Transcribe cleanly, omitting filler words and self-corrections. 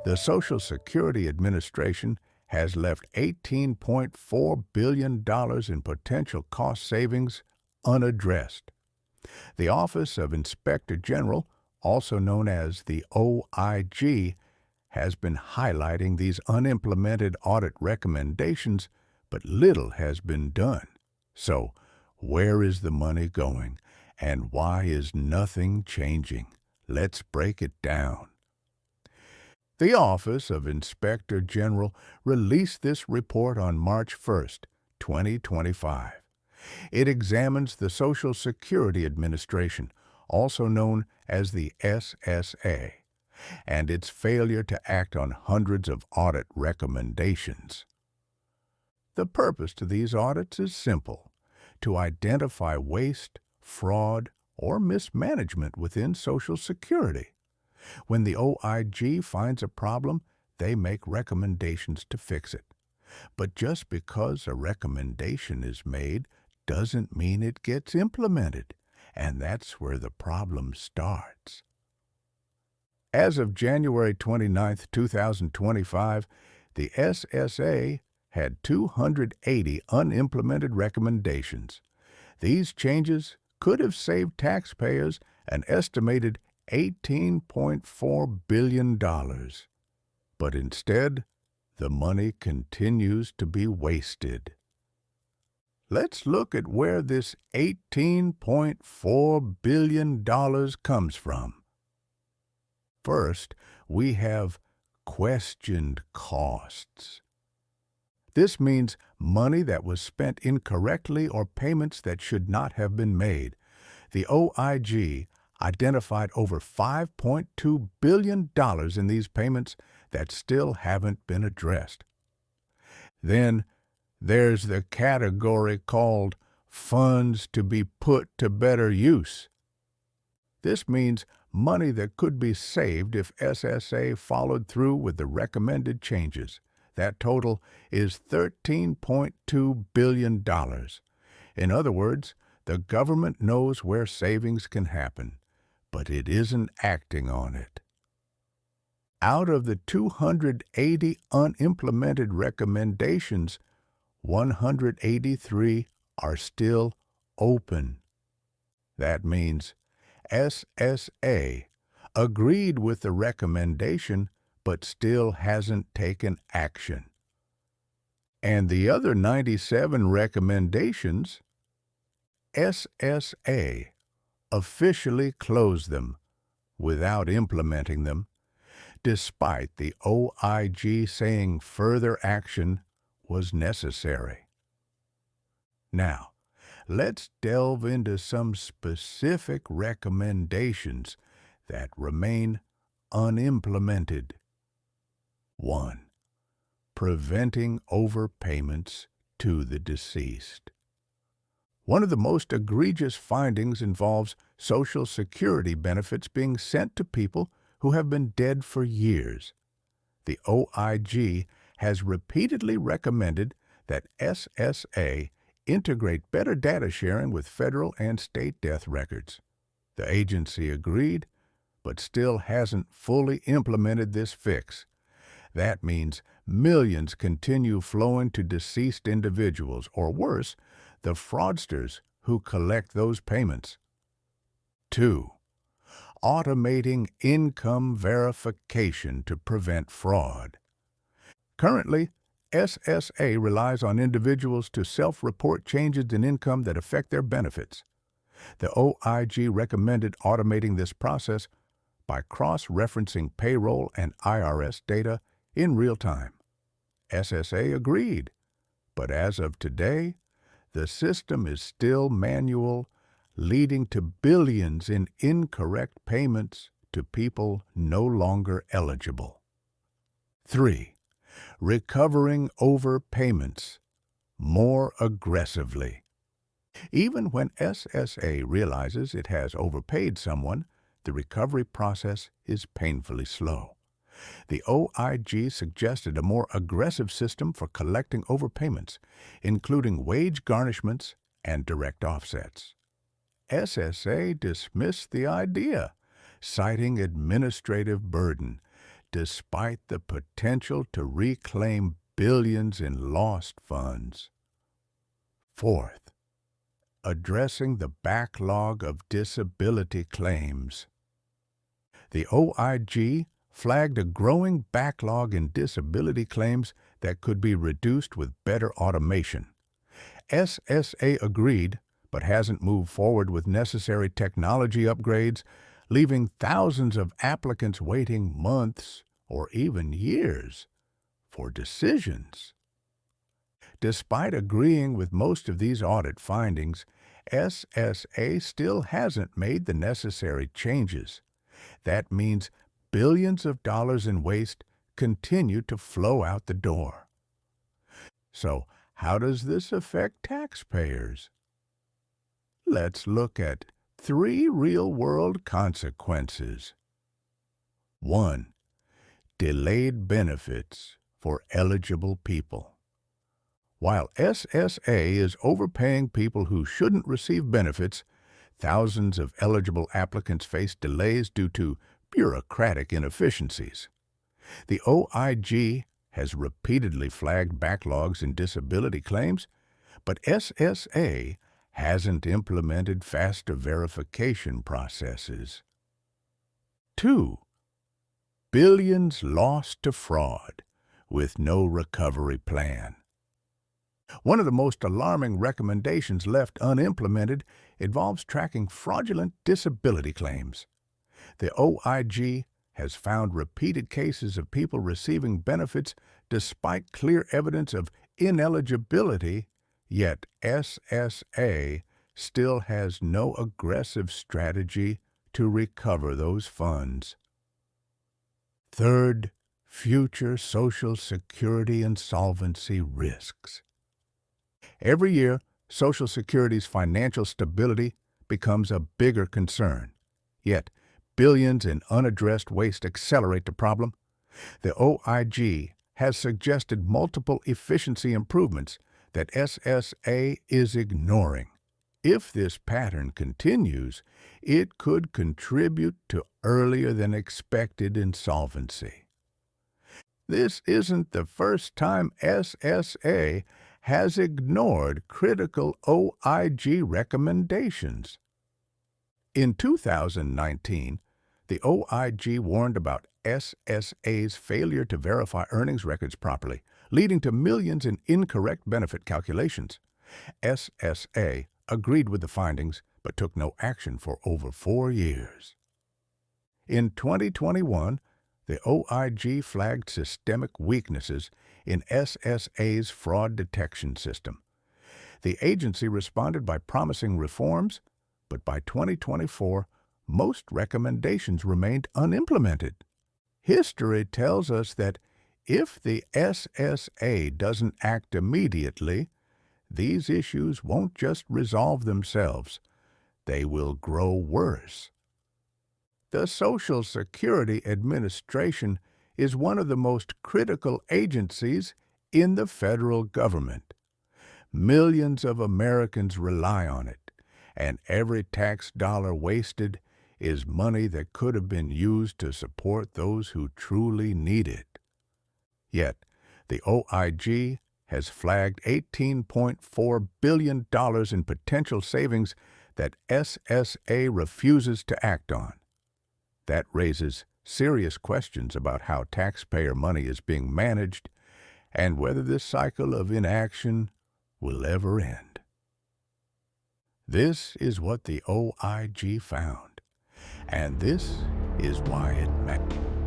The Social Security Administration has left $18.4 billion in potential cost savings unaddressed. The Office of Inspector General, also known as the OIG, has been highlighting these unimplemented audit recommendations, but little has been done. So, where is the money going, and why is nothing changing? Let's break it down. The Office of Inspector General released this report on March 1st, 2025. It examines the Social Security Administration, also known as the SSA, and its failure to act on hundreds of audit recommendations. The purpose to these audits is simple: to identify waste, fraud, or mismanagement within Social Security. When the OIG finds a problem, they make recommendations to fix it. But just because a recommendation is made doesn't mean it gets implemented, and that's where the problem starts. As of January 29, 2025, the SSA had 280 unimplemented recommendations. These changes could have saved taxpayers an estimated $18.4 billion. But instead, the money continues to be wasted. Let's look at where this $18.4 billion comes from. First, we have questioned costs. This means money that was spent incorrectly or payments that should not have been made. The OIG identified over $5.2 billion in these payments that still haven't been addressed. Then there's the category called funds to be put to better use. This means money that could be saved if SSA followed through with the recommended changes. That total is $13.2 billion. In other words, the government knows where savings can happen, but it isn't acting on it. Out of the 280 unimplemented recommendations, 183 are still open. That means SSA agreed with the recommendation but still hasn't taken action. And the other 97 recommendations, SSA officially closed them without implementing them, despite the OIG saying further action was necessary. Now, let's delve into some specific recommendations that remain unimplemented. 1. Preventing overpayments to the deceased. One of the most egregious findings involves Social Security benefits being sent to people who have been dead for years. The OIG has repeatedly recommended that SSA integrate better data sharing with federal and state death records. The agency agreed, but still hasn't fully implemented this fix. That means millions continue flowing to deceased individuals, or worse, the fraudsters who collect those payments. 2. Automating income verification to prevent fraud. Currently, SSA relies on individuals to self-report changes in income that affect their benefits. The OIG recommended automating this process by cross-referencing payroll and IRS data in real time. SSA agreed, but as of today, the system is still manual, leading to billions in incorrect payments to people no longer eligible. 3. Recovering overpayments more aggressively. Even when SSA realizes it has overpaid someone, the recovery process is painfully slow. The OIG suggested a more aggressive system for collecting overpayments, including wage garnishments and direct offsets. SSA dismissed the idea, citing administrative burden, despite the potential to reclaim billions in lost funds. Fourth, addressing the backlog of disability claims. The OIG flagged a growing backlog in disability claims that could be reduced with better automation. SSA agreed, but hasn't moved forward with necessary technology upgrades, leaving thousands of applicants waiting months or even years for decisions. Despite agreeing with most of these audit findings, SSA still hasn't made the necessary changes. That means billions of dollars in waste continue to flow out the door. So, how does this affect taxpayers? Let's look at 3 real-world consequences. 1. Delayed benefits for eligible people. While SSA is overpaying people who shouldn't receive benefits, thousands of eligible applicants face delays due to bureaucratic inefficiencies. The OIG has repeatedly flagged backlogs in disability claims, but SSA hasn't implemented faster verification processes. 2. Billions lost to fraud with no recovery plan. One of the most alarming recommendations left unimplemented involves tracking fraudulent disability claims. The OIG has found repeated cases of people receiving benefits despite clear evidence of ineligibility, yet SSA still has no aggressive strategy to recover those funds. Third, future Social Security insolvency risks. Every year, Social Security's financial stability becomes a bigger concern. Yet, billions in unaddressed waste accelerate the problem. The OIG has suggested multiple efficiency improvements that SSA is ignoring. If this pattern continues, it could contribute to earlier than expected insolvency. This isn't the first time SSA has ignored critical OIG recommendations. In 2019, the OIG warned about SSA's failure to verify earnings records properly, leading to millions in incorrect benefit calculations. SSA agreed with the findings, but took no action for over 4 years. In 2021, the OIG flagged systemic weaknesses in SSA's fraud detection system. The agency responded by promising reforms, but by 2024, most recommendations remained unimplemented. History tells us that if the SSA doesn't act immediately, these issues won't just resolve themselves, they will grow worse. The Social Security Administration is one of the most critical agencies in the federal government. Millions of Americans rely on it, and every tax dollar wasted is money that could have been used to support those who truly need it. Yet, the OIG has flagged $18.4 billion in potential savings that SSA refuses to act on. That raises serious questions about how taxpayer money is being managed and whether this cycle of inaction will ever end. This is what the OIG found, and this is why it matters.